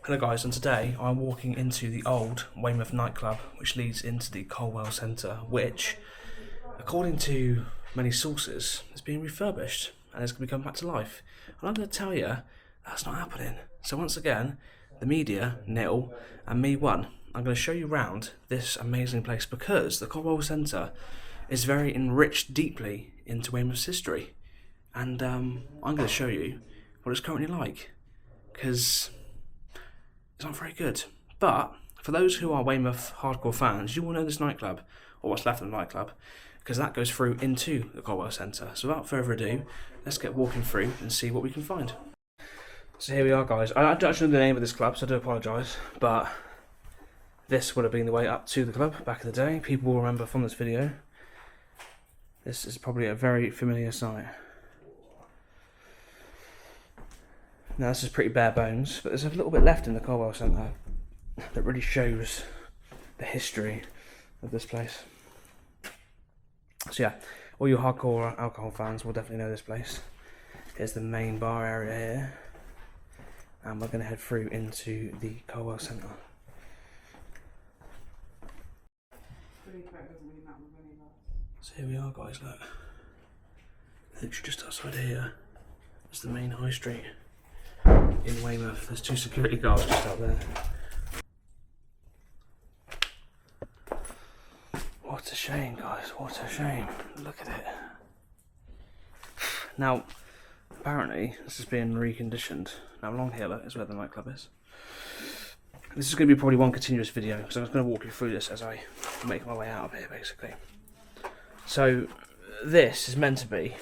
Hello guys, and today I'm walking into the old Weymouth nightclub which leads into the Colwell Centre, which, according to many sources, is being refurbished and is going to come back to life. And I'm going to tell you, that's not happening. So once again, the media, nil, and me, one. I'm going to show you around this amazing place because the Colwell Centre is very enriched deeply into Weymouth's history. And I'm going to show you what it's currently like, because it's not very good. But for those who are Weymouth hardcore fans, you will know this nightclub, or what's left of the nightclub, because that goes through into the Colwell Centre. So without further ado, let's get walking through and see what we can find. So here we are, guys. I don't actually know the name of this club, so I do apologise, but this would have been the way up to the club back in the day. People will remember from this video. This is probably a very familiar sight. Now this is pretty bare bones, but there's a little bit left in the Colwell Centre that really shows the history of this place. So yeah, all you hardcore alcohol fans will definitely know this place. Here's the main bar area here, and we're going to head through into the Colwell Centre. So here we are, guys, look. Literally just outside here is the main high street in Weymouth. There's two security guards just out there. What a shame, guys, what a shame. Look at it. Now, apparently, this is being reconditioned. Now, along here, look, is where the nightclub is. This is going to be probably one continuous video, so I'm just going to walk you through this as I make my way out of here, basically. So, this is meant to be,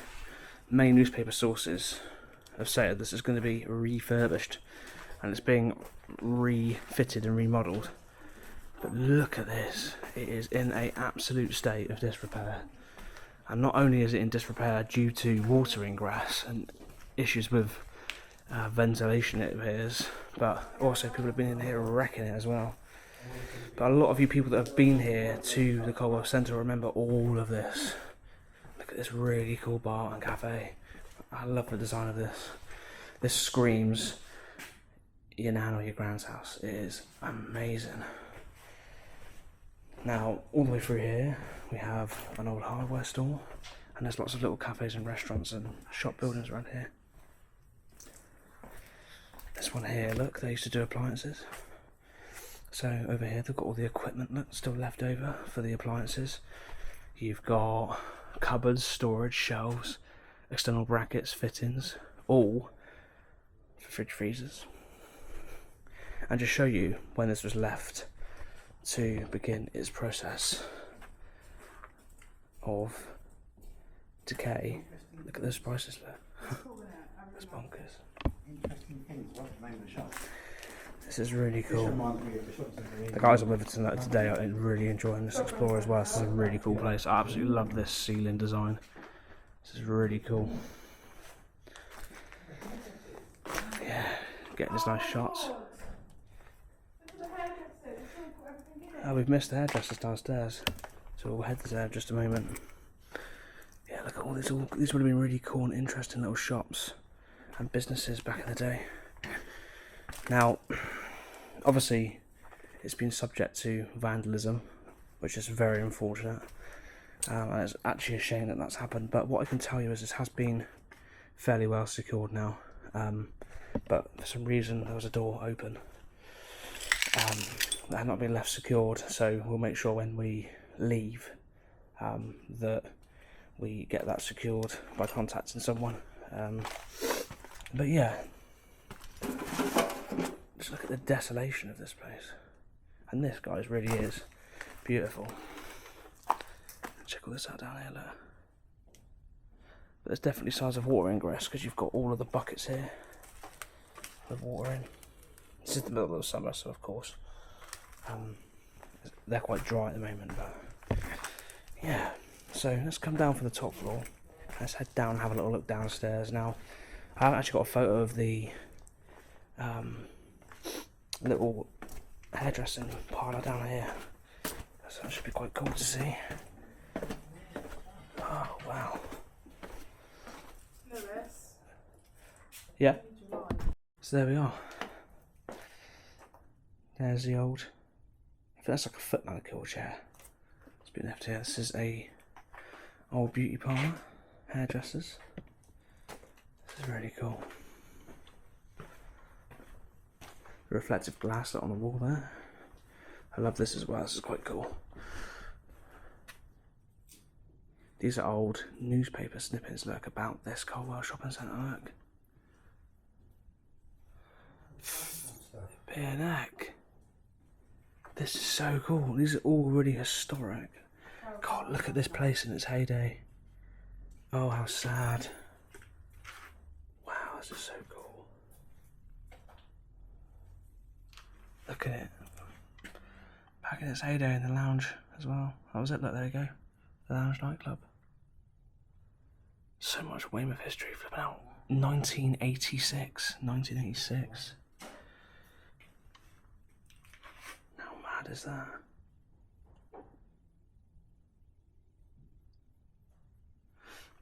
many newspaper sources have said this is going to be refurbished and it's being refitted and remodelled. But look at this, it is in an absolute state of disrepair. And not only is it in disrepair due to water ingress and issues with ventilation, it appears, but also people have been in here wrecking it as well. But a lot of you people that have been here to the Colwell Centre remember all of this. Look at this really cool bar and cafe. I love the design of this. This screams your nan or your grand's house. It is amazing. Now, all the way through here, we have an old hardware store, and there's lots of little cafes and restaurants and shop buildings around here. This one here, look, they used to do appliances. So over here, they've got all the equipment still left over for the appliances. You've got cupboards, storage, shelves, external brackets, fittings, all for fridge freezers. And just show you when this was left to begin its process of decay. Look at those prices there. That's bonkers. This is really cool. The guys I'm with today are really enjoying this Explorer as well. This is a really cool place. I absolutely love this ceiling design. This is really cool. Yeah, getting these nice shots. We've missed the hairdressers downstairs, so we'll head there in just a moment. Yeah, look at all these. These would have been really cool and interesting little shops and businesses back in the day. Now, obviously, it's been subject to vandalism, which is very unfortunate. And it's actually a shame that that's happened, but what I can tell you is this has been fairly well secured now, but for some reason there was a door open that had not been left secured, so we'll make sure when we leave that we get that secured by contacting someone. But yeah, just look at the desolation of this place, and this, guys, really is beautiful. Check all this out down here, look. But there's definitely signs of water ingress because you've got all of the buckets here with water in. This is the middle of the summer, so of course they're quite dry at the moment. But yeah, so let's come down from the top floor. Let's head down and have a little look downstairs. Now, I haven't actually got a photo of the little hairdressing parlour down here, so that should be quite cool to see. Oh, wow. Yeah. So there we are. There's the old, I think that's like a foot manicure chair. It's been left here. This is a old beauty parlour, hairdressers. This is really cool. The reflective glass on the wall there. I love this as well, this is quite cool. These are old newspaper snippets, look, about this Colwell Shopping Centre, look. Beer neck. This is so cool, these are all really historic. God, look at this place in its heyday. Oh, how sad. Wow, this is so cool. Look at it. Back in its heyday in the lounge as well. That was it, look, there you go. The lounge nightclub. So much Weymouth history, flipping out. 1986. 1986. How mad is that?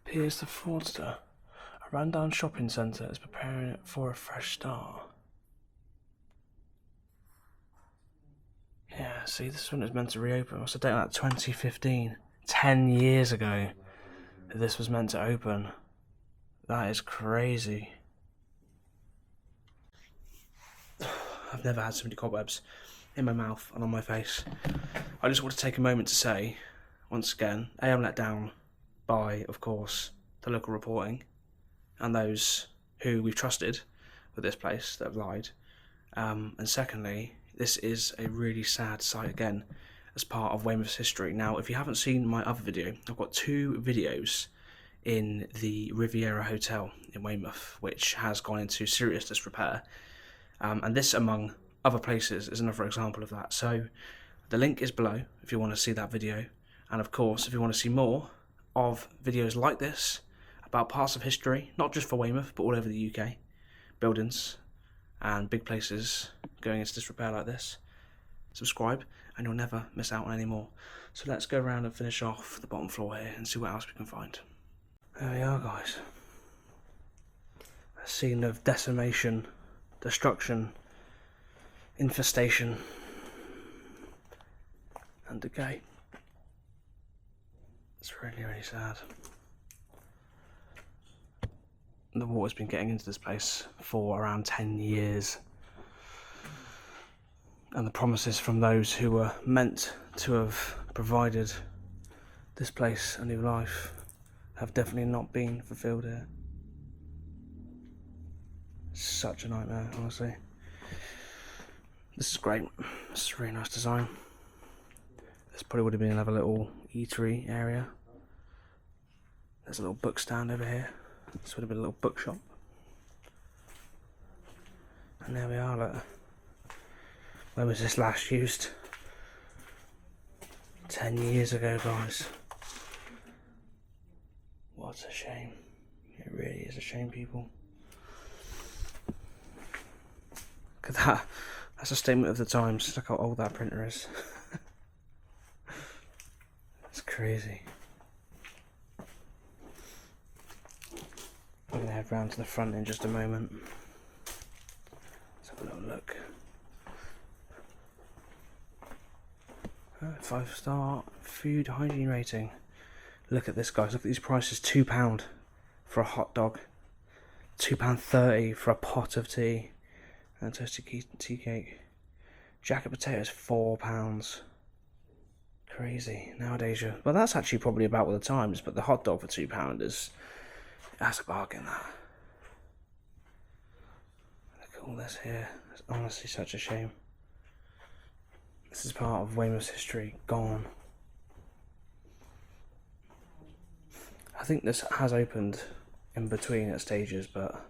Piers the Fraudster. A rundown shopping centre is preparing it for a fresh start. Yeah, see, this is when it was meant to reopen. What's the date on that? 2015. 10 years ago that this was meant to open. That is crazy. I've never had so many cobwebs in my mouth and on my face. I just want to take a moment to say, once again, I'm let down by, of course, the local reporting and those who we've trusted with this place that have lied. And secondly, this is a really sad sight again as part of Weymouth's history. Now, if you haven't seen my other video, I've got 2 videos in the Riviera Hotel in Weymouth, which has gone into serious disrepair. And this, among other places, is another example of that. So the link is below if you want to see that video. And of course, if you want to see more of videos like this about parts of history, not just for Weymouth, but all over the UK, buildings and big places going into disrepair like this, subscribe and you'll never miss out on any more. So let's go around and finish off the bottom floor here and see what else we can find. There we are, guys. A scene of decimation, destruction, infestation and decay. It's really, really sad. The water's been getting into this place for around 10 years. And the promises from those who were meant to have provided this place a new life have definitely not been fulfilled here. Such a nightmare, honestly. This is great. This is a really nice design. This probably would have been another little eatery area. There's a little book stand over here. This would have been a little bookshop. And there we are, look. When was this last used? 10 years ago, guys. What a shame. It really is a shame, people. Look at that. That's a statement of the times. Look how old that printer is. It's crazy. I'm going to head round to the front in just a moment. Let's have a little look. 5-star food hygiene rating. Look at this, guys. Look at these prices. £2 for a hot dog. £2.30 for a pot of tea. And a toasted tea cake. Jacket potatoes, £4. Crazy. Nowadays, well, that's actually probably about with the times, but the hot dog for £2 is... that's a bargain, that. Look at all this here. It's honestly such a shame. This is part of Weymouth's history gone. I think this has opened in between at stages, but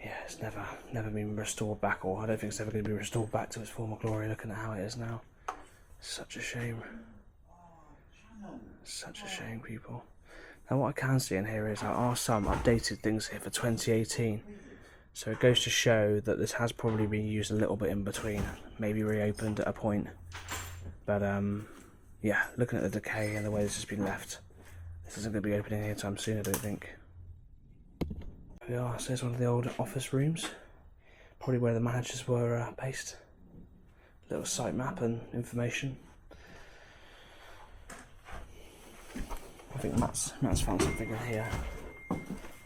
yeah, it's never been restored back, or I don't think it's ever going to be restored back to its former glory. Looking at how it is now, such a shame. Such a shame, people. Now, what I can see in here is there are some updated things here for 2018. So it goes to show that this has probably been used a little bit in between, maybe reopened at a point. But yeah, looking at the decay and the way this has been left, this isn't going to be opening anytime soon, I don't think. Here we are, so here's one of the old office rooms, probably where the managers were based. little site map and information. I think Matt's found something in here.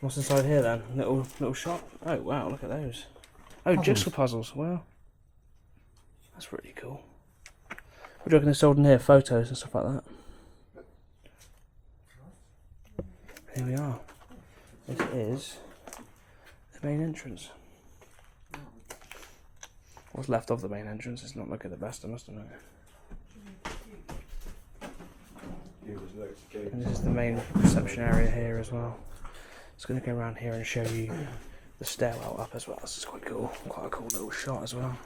What's inside here then? Little shop? Oh wow, look at those. Oh, jigsaw puzzles, wow. That's really cool. What do you reckon they sold in here? Photos and stuff like that. Here we are. This is the main entrance. What's left of the main entrance is not looking the best, I must admit. And this is the main reception area here as well. It's going to go around here and show you the stairwell up as well. This is quite cool. Quite a cool little shot as well.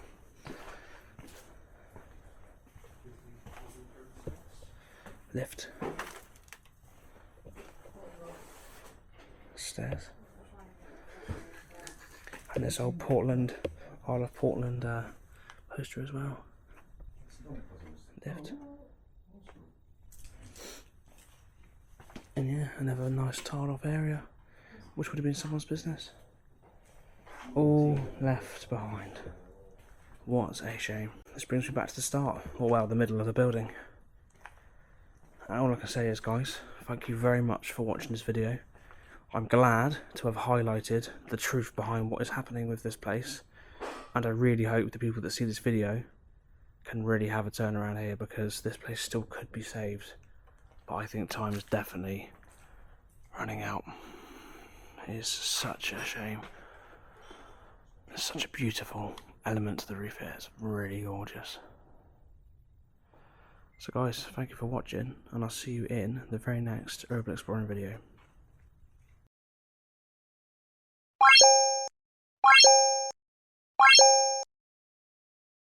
Lift. Stairs. And this old Portland, Isle of Portland poster as well. Lift. And yeah, another nice tiled off area, which would have been someone's business. All left behind. What a shame. This brings me back to the start, or well, the middle of the building. And all I can say is, guys, thank you very much for watching this video. I'm glad to have highlighted the truth behind what is happening with this place, and I really hope the people that see this video can really have a turnaround here, because this place still could be saved, but I think time is definitely running out. It is such a shame. There's such a beautiful element to the roof here, it's really gorgeous. So guys, thank you for watching, and I'll see you in the very next urban exploring video.